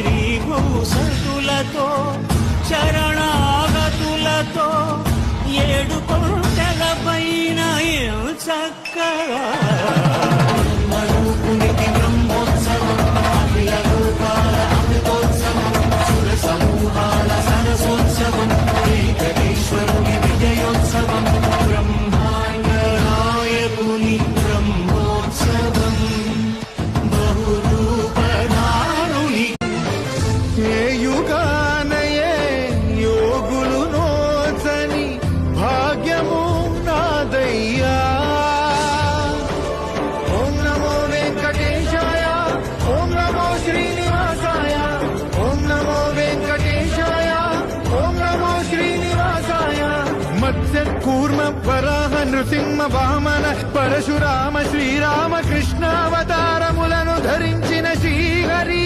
శ్రీభూసతులతో చరణాగతులతో 7 కొండల పైన చక్కగా బ్రహ్మోత్సవం అఖిల లోకాల అమృతోత్సవం సుర సమూహాల సరసోత్సవం వెంకటేశ్వరుని విజయోత్సవం బ్రహ్మాండ నాయకుని బ్రహ్మోత్సవం బహురూపధారుని ఏ యుగానయే యోగులు నోచని భాగ్యము నాదయ్యా. ఓం నమో వెంకటేశాయ, ఓం నమో శ్రీనివాసాయ, ఓం నమో వెంకటేశాయ, ఓం నమో శ్రీనివాసాయ. మత్స్య కూర్మ వరాహ నృసింహ వామన పరశురామ శ్రీరామ కృష్ణావతారములను ధరించిన శ్రీహరి